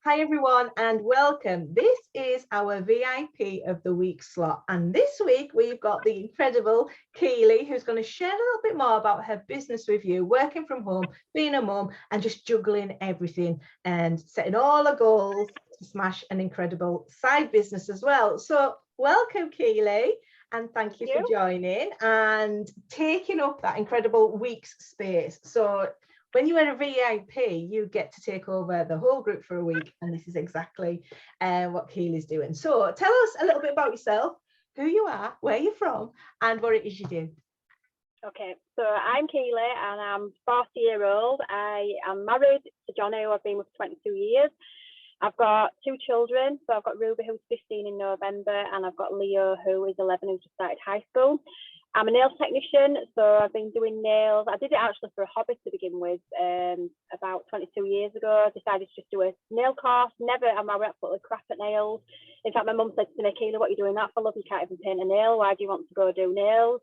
Hi everyone and welcome. This is our VIP of the week slot, and this week we've got the incredible Keeley, who's going to share a little bit more about her business with you, working from home, being a mum and just juggling everything and setting all the goals to smash an incredible side business as well. So welcome Keeley, and thank you for joining and taking up that incredible week's space. So when you are a VIP, you get to take over the whole group for a week, and this is exactly what Keeley's doing. So tell us a little bit about yourself, who you are, where you're from, and what it is you do. Okay, so I'm Keeley and I'm 40-year-old. I am married to Johnny, who I've been with 22 years. I've got 2 children. So I've got Ruby, who's 15 in November, and I've got Leo, who is 11, who's just started high school. I'm a nail technician, so I've been doing nails. I did it actually for a hobby to begin with. About 22 years ago, I decided to just do a nail course. Never am I absolutely crap at nails. In fact, my mum said to me, Keeley, what are you doing that for, love? You can't even paint a nail. Why do you want to go do nails?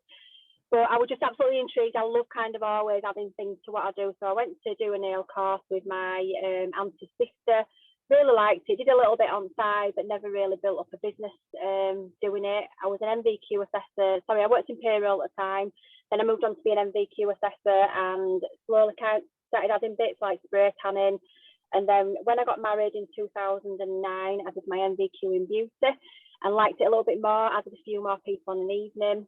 But I was just absolutely intrigued. I love kind of always adding things to what I do. So I went to do a nail course with my auntie's sister. Really liked it, did a little bit on the side, but never really built up a business doing it. I was an MVQ assessor. Sorry, I worked in payroll at the time. Then I moved on to be an MVQ assessor and slowly kind of started adding bits like spray tanning. And then when I got married in 2009, I did my MVQ in beauty and liked it a little bit more, added a few more people on an evening.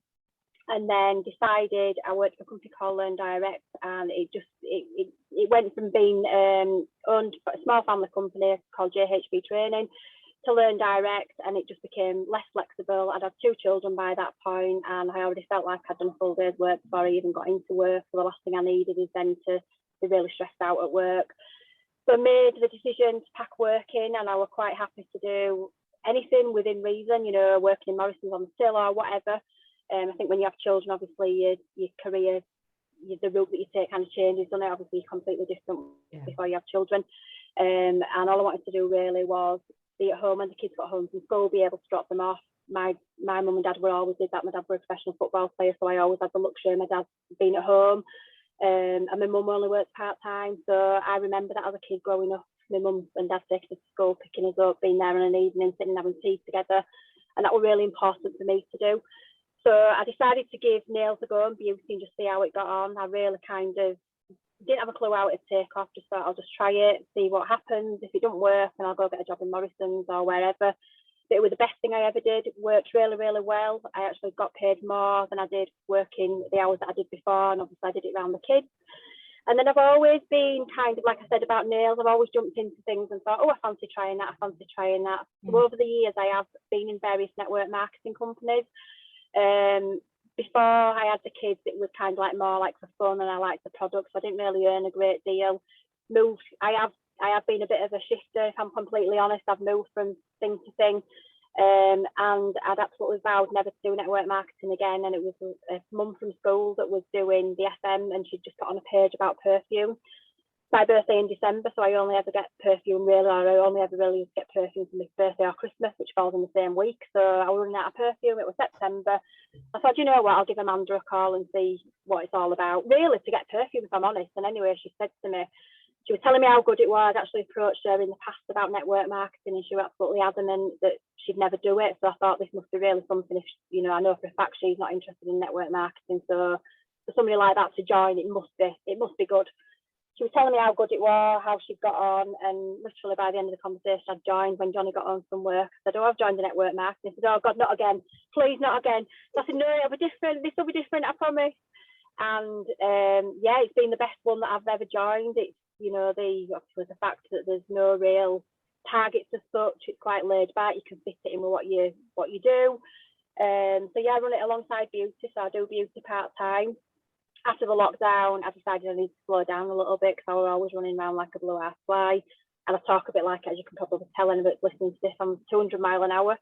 And then decided I worked for a company called Learn Direct, and it went from being owned by a small family company called JHB Training to Learn Direct, and it just became less flexible. I'd had 2 children by that point, and I already felt like I'd done a full day's work before I even got into work. So the last thing I needed is then to be really stressed out at work. So I made the decision to pack work in, and I was quite happy to do anything within reason, you know, working in Morrison's on the till or whatever. I think when you have children, obviously your career, the route that you take kind of changes, doesn't it? Obviously, you're completely different before you have children. And all I wanted to do really was be at home when the kids got home from school, be able to drop them off. My mum and dad were always did that. My dad was a professional football player, so I always had the luxury of my dad being at home. And my mum only worked part-time, so I remember that as a kid growing up, my mum and dad taking us to school, picking us up, being there in an evening, sitting having tea together, and that was really important for me to do. So I decided to give nails a go and beauty and just see how it got on. I really kind of didn't have a clue how it would take off. Just thought I'll just try it, see what happens. If it doesn't work, then I'll go get a job in Morrison's or wherever. But it was the best thing I ever did. It worked really, really well. I actually got paid more than I did working the hours that I did before, and obviously I did it around the kids. And then I've always been kind of, like I said about nails, I've always jumped into things and thought, oh, I fancy trying that, I fancy trying that. So over the years, I have been in various network marketing companies. Before I had the kids, it was kind of like more like for fun, and I liked the products. So I didn't really earn a great deal. I have been a bit of a shifter, if I'm completely honest. I've moved from thing to thing, and I'd absolutely vowed never to do network marketing again. And it was a mum from school that was doing the FM, and she'd just got on a page about perfume. My birthday in December, so I only ever get perfume really, or I only ever really get perfume for my birthday or Christmas, which falls in the same week. So I was running out of perfume. It was September. I thought, you know what, I'll give Amanda a call and see what it's all about. Really, to get perfume, if I'm honest. And anyway, she said to me, she was telling me how good it was. I'd actually approached her in the past about network marketing, and she was absolutely adamant that she'd never do it. So I thought this must be really something. If you know, I know for a fact she's not interested in network marketing. So for somebody like that to join, it must be good. She was telling me how good it was, how she'd got on, and literally by the end of the conversation, I'd joined when Johnny got home from work. I said, oh, I've joined the network marketing. He said, oh, God, not again. Please, not again. So I said, no, it'll be different. This will be different, I promise. And, yeah, it's been the best one that I've ever joined. It's, you know, obviously the fact that there's no real targets as such. It's quite laid back. You can fit it in with what you do. So, yeah, I run it alongside beauty. So I do beauty part-time. After the lockdown, I decided I need to slow down a little bit because I was always running around like a blue-ass fly. And I talk a bit like, as you can probably tell, anybody listening to this, I'm 200 miles an hour.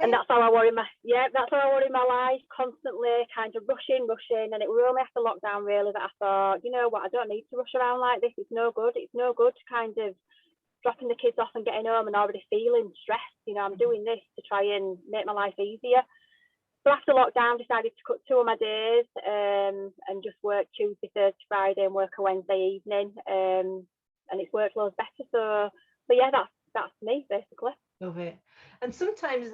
And that's how I worry my life, constantly kind of rushing. And it was only after lockdown really that I thought, you know what, I don't need to rush around like this. It's no good kind of dropping the kids off and getting home and already feeling stressed. You know, I'm doing this to try and make my life easier. So after lockdown, decided to cut 2 of my days and just work Tuesday, Thursday, Friday, and work a Wednesday evening. And it's worked loads better. So So yeah, that's me basically. Love it. And sometimes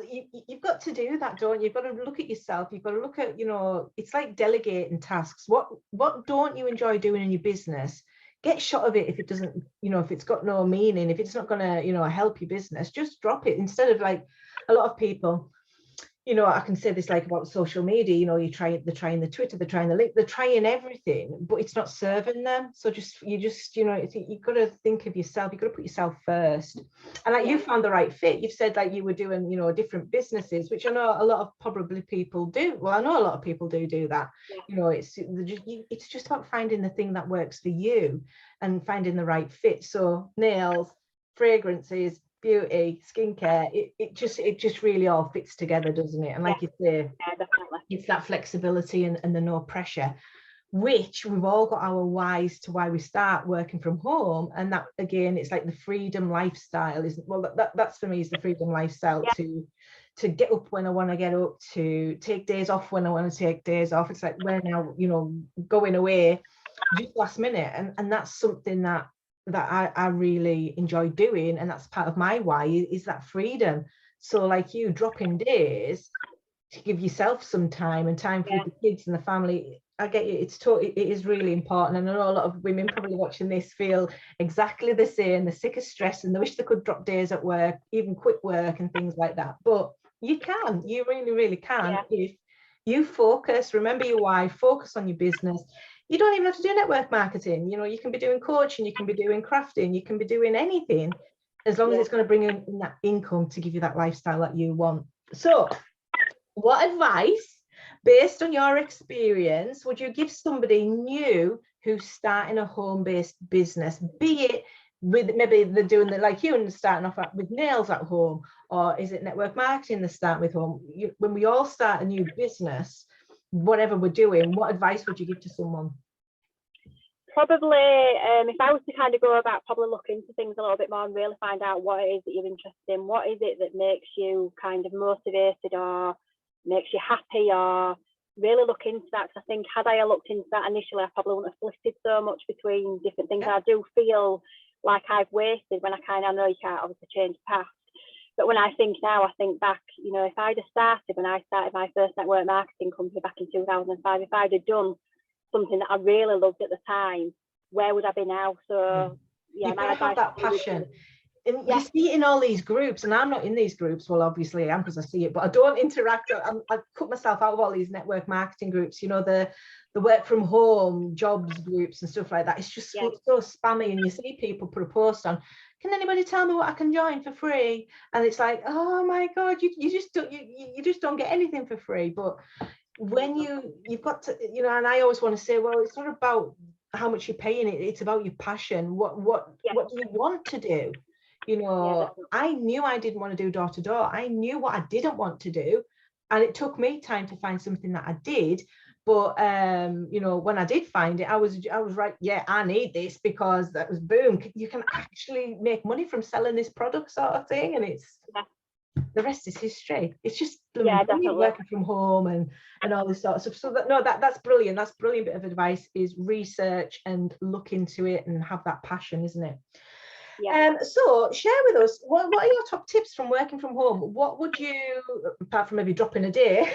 you've got to do that, don't you? You've got to look at yourself. You've got to look at, you know, it's like delegating tasks. What don't you enjoy doing in your business? Get shot of it if it doesn't, you know, if it's got no meaning, if it's not going to, you know, help your business, just drop it. Instead of, like, a lot of people, you know, I can say this like about social media, you know, they're trying the Twitter, they're trying the link, they're trying everything, but it's not serving them. So you know, you've got to think of yourself, you've got to put yourself first. And like, you found the right fit. You've said like you were doing, you know, different businesses, which I know a lot of probably people do. Well, I know a lot of people do that. You know, it's just about finding the thing that works for you and finding the right fit. So nails, fragrances, beauty, skincare, it just really all fits together, doesn't it? And like you say, definitely, it's that flexibility and the no pressure, which we've all got our whys to why we start working from home. And that, again, it's like the freedom lifestyle, isn't? Well, that's for me, is the freedom lifestyle, to get up when I want to get up, to take days off when I want to take days off. It's like, we're now, you know, going away just last minute, and that's something that I really enjoy doing, and that's part of my why, is that freedom. So like you, dropping days to give yourself some time and time for the kids and the family. I get you. It is really important. And I know a lot of women probably watching this feel exactly the same. They're sick of stress and they wish they could drop days at work, even quit work and things like that. But you really, really can, if you focus. Remember your why, focus on your business. You don't even have to do network marketing. You know, you can be doing coaching, you can be doing crafting, you can be doing anything, as long as it's going to bring in that income to give you that lifestyle that you want. So what advice, based on your experience, would you give somebody new who's starting a home-based business, be it with, maybe they're doing the, like you, and starting off with nails at home, or is it network marketing they're starting with home? When we all start a new business, whatever we're doing, what advice would you give to someone? Probably, if I was to kind of go about, probably look into things a little bit more and really find out what it is that you're interested in. What is it that makes you kind of motivated or makes you happy, or really look into that? Because I think, had I looked into that initially, I probably wouldn't have flitted so much between different things. I do feel like I've wasted when I know you can't obviously change the past. But when I think now, I think back, you know, if I'd have started when I started my first network marketing company back in 2005, if I'd have done something that I really loved at the time, where would I be now? So you've got to have that passion. And you see it in all these groups, and I'm not in these groups. Well, obviously I am, because I see it, but I don't interact. I've cut myself out of all these network marketing groups, you know, the work from home jobs groups and stuff like that. It's just so spammy, and you see people put a post on, can anybody tell me what I can join for free? And it's like, oh my god, you just don't get anything for free. But when you've got to, you know, and I always want to say, well, it's not about how much you're paying it, it's about your passion. What do you want to do? You know, I knew I didn't want to do door to door. I knew what I didn't want to do, and it took me time to find something that I did. But you know, when I did find it, I was right. Yeah, I need this, because that was boom. You can actually make money from selling this product, sort of thing, and it's the rest is history. It's just working from home and all this sort of stuff. So that's brilliant. That's a brilliant bit of advice, is research and look into it and have that passion, isn't it? So share with us, what are your top tips from working from home? What would you, apart from maybe dropping a day,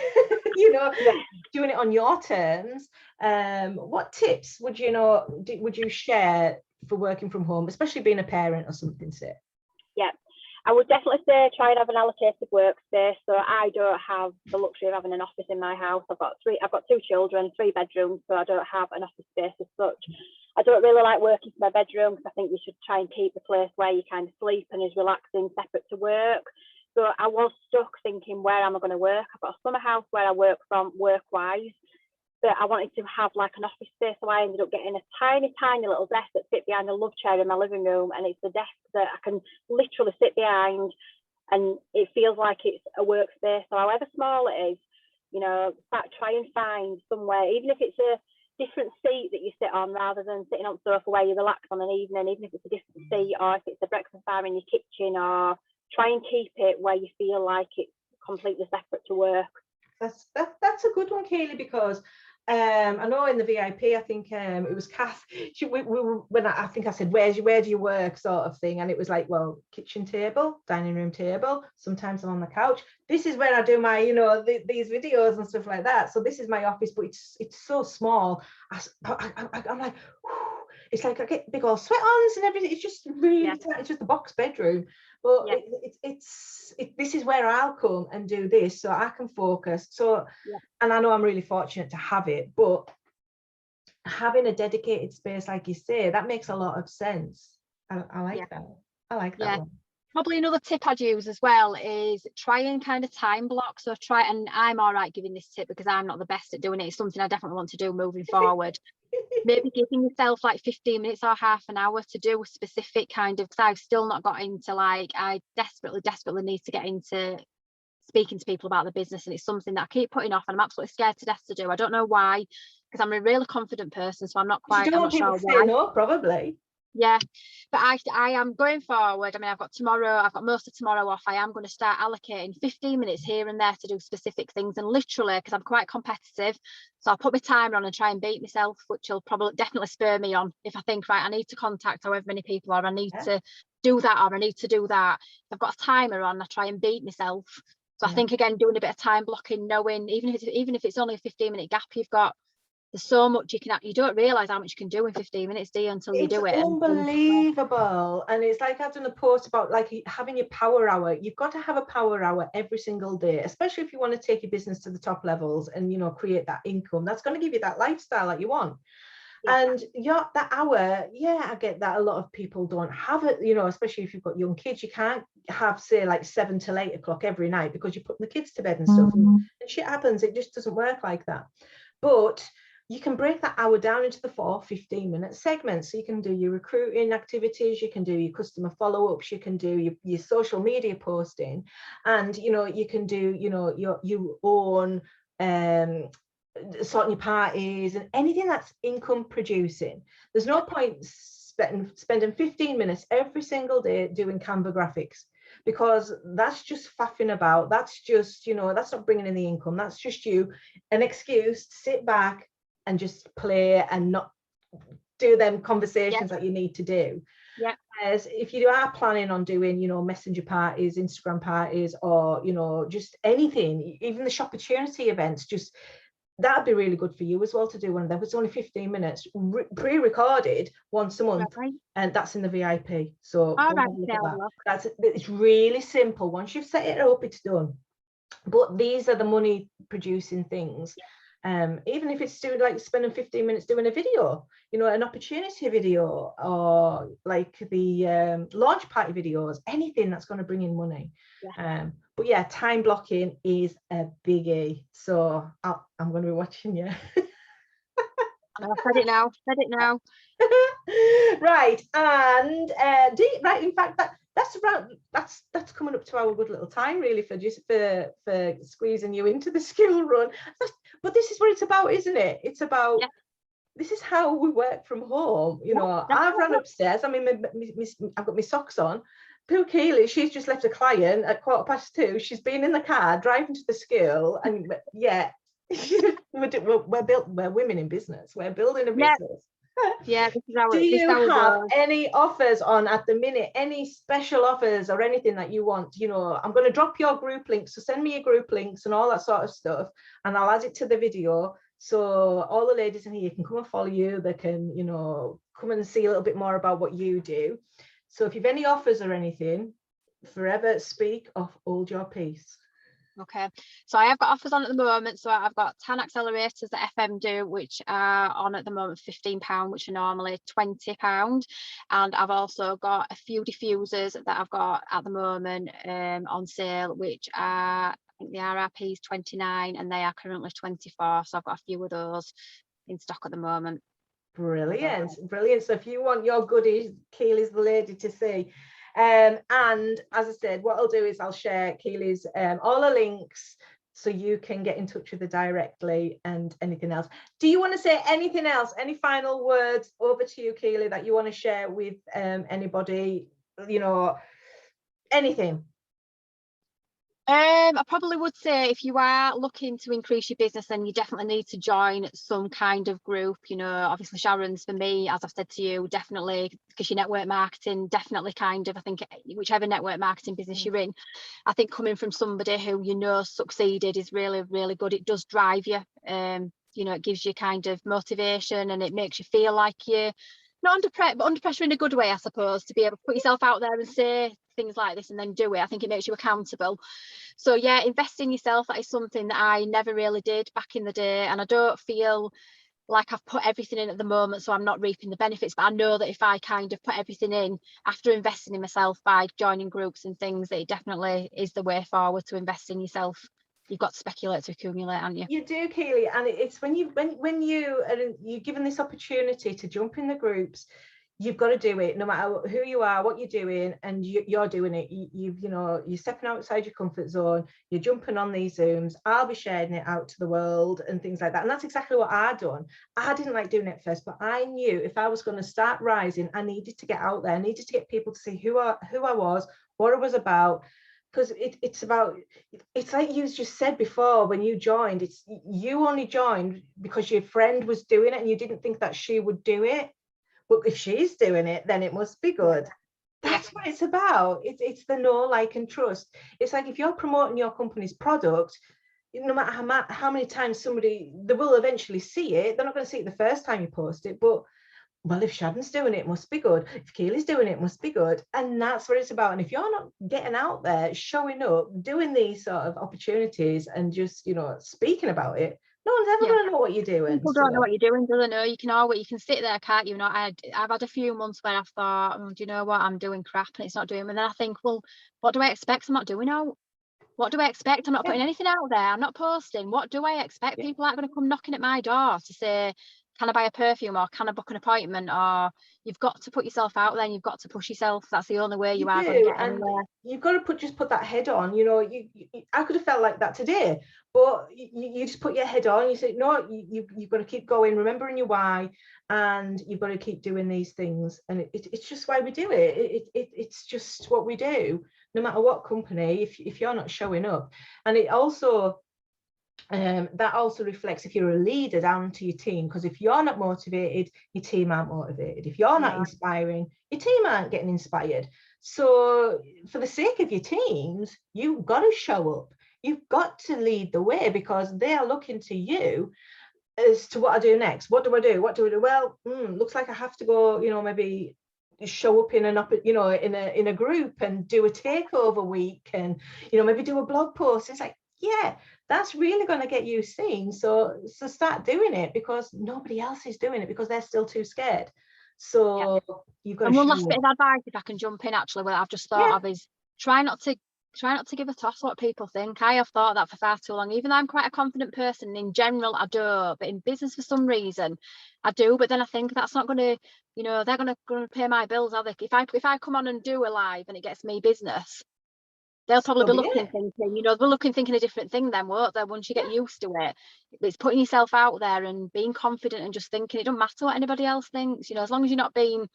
you know, doing it on your terms, what tips would you share for working from home, especially being a parent or something, say? I would definitely say try and have an allocated workspace. So I don't have the luxury of having an office in my house. I've got 2 children, 3 bedrooms, so I don't have an office space as such. I don't really like working from my bedroom, because I think you should try and keep the place where you kind of sleep and is relaxing, separate to work. So I was stuck thinking, where am I going to work? I've got a summer house where I work from work-wise, but I wanted to have like an office space, so I ended up getting a tiny little desk that fit behind a love chair in my living room, and it's a desk that I can literally sit behind, and it feels like it's a workspace. So however small it is, you know, try and find somewhere, even if it's a different seat that you sit on rather than sitting on the sofa where you relax on an evening, even if it's a different seat, or if it's a breakfast bar in your kitchen, or try and keep it where you feel like it's completely separate to work. That's a good one, Keeley, because I know in the VIP, I think it was Kath. I think I said, where do you work, sort of thing, and it was like, well, kitchen table, dining room table. Sometimes I'm on the couch. This is where I do my, these videos and stuff like that. So this is my office, but it's so small. I'm like, whew, it's like I get big old sweat-ons and everything. It's just really tight. It's just a box bedroom. But this is where I'll come and do this, so I can focus. So, and I know I'm really fortunate to have it, but having a dedicated space, like you say, that makes a lot of sense. I like that. I like that one. Probably another tip I'd use as well is try and kind of time block. So and I'm all right giving this tip because I'm not the best at doing it. It's something I definitely want to do moving forward. Maybe giving yourself like 15 minutes or half an hour to do a specific kind of, because I've still not got into, like, I desperately need to get into speaking to people about the business, and it's something that I keep putting off and I'm absolutely scared to death to do. I don't know why, because I'm a really confident person, so I'm not quite, I'm not sure why. No, probably. Yeah, but I am going forward. I mean, I've got most of tomorrow off. I am going to start allocating 15 minutes here and there to do specific things, and literally, because I'm quite competitive, so I'll put my timer on and try and beat myself, which will probably definitely spur me on. If I think, right, I need to contact however many people, or I need to do that, or I need to do that, if I've got a timer on, I try and beat myself. So I think, again, doing a bit of time blocking, knowing even if it's only a 15-minute gap you've got, there's so much you don't realize how much you can do in 15 minutes, do you, until you do it. It's unbelievable. And it's like, I've done a post about like having your power hour. You've got to have a power hour every single day, especially if you want to take your business to the top levels and, create that income. That's going to give you that lifestyle that you want. And that hour, I get that a lot of people don't have it, especially if you've got young kids. You can't have, say, like 7 till 8 o'clock every night because you're putting the kids to bed and stuff, and shit happens. It just doesn't work like that. But you can break that hour down into the 4 15-minute segments. So you can do your recruiting activities, you can do your customer follow-ups, you can do your social media posting, and you can do your own sorting your parties and anything that's income producing. There's no point spending 15 minutes every single day doing Canva graphics, because that's just faffing about. That's just, that's not bringing in the income. That's just an excuse to sit back and just play and not do them conversations that you need to do. As if you are planning on doing, messenger parties, Instagram parties, or just anything, even the shop opportunity events, just that'd be really good for you as well to do one of them. It's only 15 minutes pre-recorded once a month, and that's in the VIP. So it's really simple. Once you've set it up, it's done. But these are the money producing things. Even if it's doing, like, spending 15 minutes doing a video, an opportunity video, or like the launch party videos, anything that's going to bring in money. But time blocking is a biggie, so I'm going to be watching you. I've said it now. Right, and in fact, that's coming up to our good little time, really, for squeezing you into the school run. But this is what it's about, isn't it? It's about this is how we work from home. I've run upstairs. I mean, I've got my socks on. Poor Keeley, she's just left a client at 2:15. She's been in the car driving to the school, and we're women in business. We're building a business. This is our. Do you have any offers on at the minute? Any special offers or anything that you want? I'm going to drop your group links, so send me your group links and all that sort of stuff, and I'll add it to the video, so all the ladies in here can come and follow you. They can, come and see a little bit more about what you do. So if you've any offers or anything, forever speak or hold your peace. Okay, so I have got offers on at the moment. So I've got 10 accelerators that FM do, which are on at the moment £15, which are normally £20. And I've also got a few diffusers that I've got at the moment on sale, which are, I think the RRP is 29 and they are currently 24. So I've got a few of those in stock at the moment. Brilliant. So if you want your goodies, Keeley's the lady to see. And as I said, what I'll do is I'll share Keeley's all the links, so you can get in touch with her directly, and anything else. Do you want to say anything else? Any final words? Over to you, Keeley, that you want to share with anybody, anything? I probably would say if you are looking to increase your business, then you definitely need to join some kind of group. You know, obviously Sharon's for me, as I've said to you, definitely, because your network marketing, definitely kind of, I think whichever network marketing business you're in, I think coming from somebody who you know succeeded is really, really good. It does drive you. You know, it gives you kind of motivation, and it makes you feel like you're not under pressure in a good way, I suppose, to be able to put yourself out there and say things like this and then do it. I think it makes you accountable. So yeah, invest in yourself. That is something that I never really did back in the day, and I don't feel like I've put everything in at the moment, so I'm not reaping the benefits. But I know that if I kind of put everything in after investing in myself by joining groups and things, that it definitely is the way forward to invest in yourself. You've got to speculate to accumulate, haven't you? You do, Keeley, and it's when you're given this opportunity to jump in the groups, you've got to do it, no matter who you are, what you're doing, and you're doing it. You're stepping outside your comfort zone. You're jumping on these Zooms. I'll be sharing it out to the world and things like that. And that's exactly what I'd done. I didn't like doing it first, but I knew if I was going to start rising, I needed to get out there. I needed to get people to see who I was, what it was about. Because it's like you just said before, when you joined, you only joined because your friend was doing it and you didn't think that she would do it. But if she's doing it, then it must be good. That's what it's about. It's the know, like, and trust. It's like if you're promoting your company's product, no matter how many times they will eventually see it. They're not going to see it the first time you post it, but well, if Sharon's doing it, it must be good. If Keeley's doing it, it must be good. And that's what it's about. And if you're not getting out there, showing up, doing these sort of opportunities and just, speaking about it, no one's ever going to know what you're doing. People don't know what you're doing, do they? Know you can sit there, can't you? I've had a few months where I've thought, do you know what, I'm doing crap and it's not doing. And then I think, well, what do I expect? I'm not doing out. What do I expect? I'm not putting anything out there. I'm not posting. What do I expect? People aren't going to come knocking at my door to say, can I buy a perfume, or can I book an appointment? Or you've got to put yourself out there and you've got to push yourself. That's the only way you are going to get anywhere. You've got to put that head on. I could have felt like that today, but you just put your head on. You say, no, you've got to keep going, remembering your why, and you've got to keep doing these things. And it's just why we do it. It's just what we do, no matter what company. If you're not showing up, and it also that also reflects if you're a leader down to your team, because if you're not motivated, your team aren't motivated. If you're not inspiring, your team aren't getting inspired. So for the sake of your teams, you've got to show up. You've got to lead the way, because they are looking to you as to what I do next. What do I do? Well, looks like I have to go, maybe show up in in a group and do a takeover week, and maybe do a blog post. It's like, yeah, that's really going to get you seen. So start doing it, because nobody else is doing it, because they're still too scared. So you've got. And one last bit of advice, if I can jump in, actually, what I've just thought of is try not to give a toss what people think. I have thought that for far too long. Even though I'm quite a confident person in general, I do, but in business for some reason I do. But then I think that's not going to, they're going to pay my bills, are they? If I come on and do a live and it gets me business, they'll probably be looking thinking a different thing then, won't they? Once you get used to it, it's putting yourself out there and being confident and just thinking it doesn't matter what anybody else thinks, as long as you're not being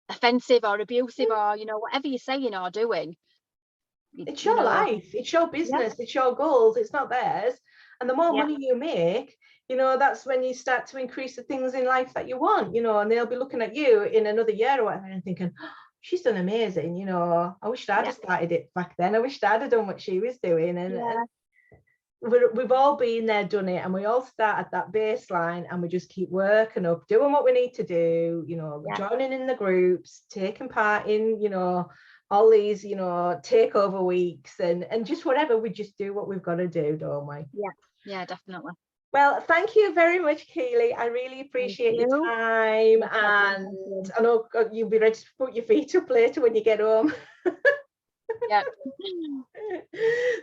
offensive or abusive or whatever you're saying or doing. It's your life, it's your business, it's your goals, it's not theirs. And the more money you make, that's when you start to increase the things in life that you want, and they'll be looking at you in another year or whatever and thinking, oh, she's done amazing, I wish I'd have started it back then. I wish I'd have done what she was doing. And we've all been there, done it, and we all start at that baseline and we just keep working up, doing what we need to do, joining in the groups, taking part in, all these, takeover weeks and just whatever. We just do what we've got to do, don't we? Yeah, definitely. Well, thank you very much, Keeley. I really appreciate your time, and I know you'll be ready to put your feet up later when you get home. Yeah.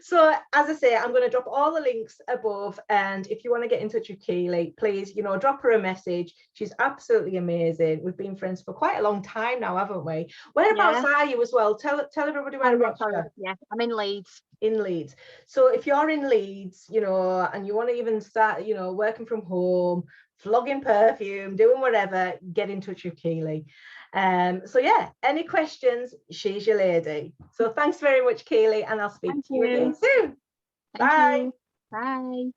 So as I say, I'm going to drop all the links above, and if you want to get in touch with Keeley, please, drop her a message. She's absolutely amazing. We've been friends for quite a long time now, haven't we? Whereabouts are you as well? Tell everybody whereabouts. Yeah, I'm in Leeds. In Leeds. So if you're in Leeds, and you want to even start, working from home, flogging perfume, doing whatever, get in touch with Keeley. So yeah, any questions, she's your lady. So thanks very much, Keeley, and I'll speak to you again soon. Thank Bye. you. Bye.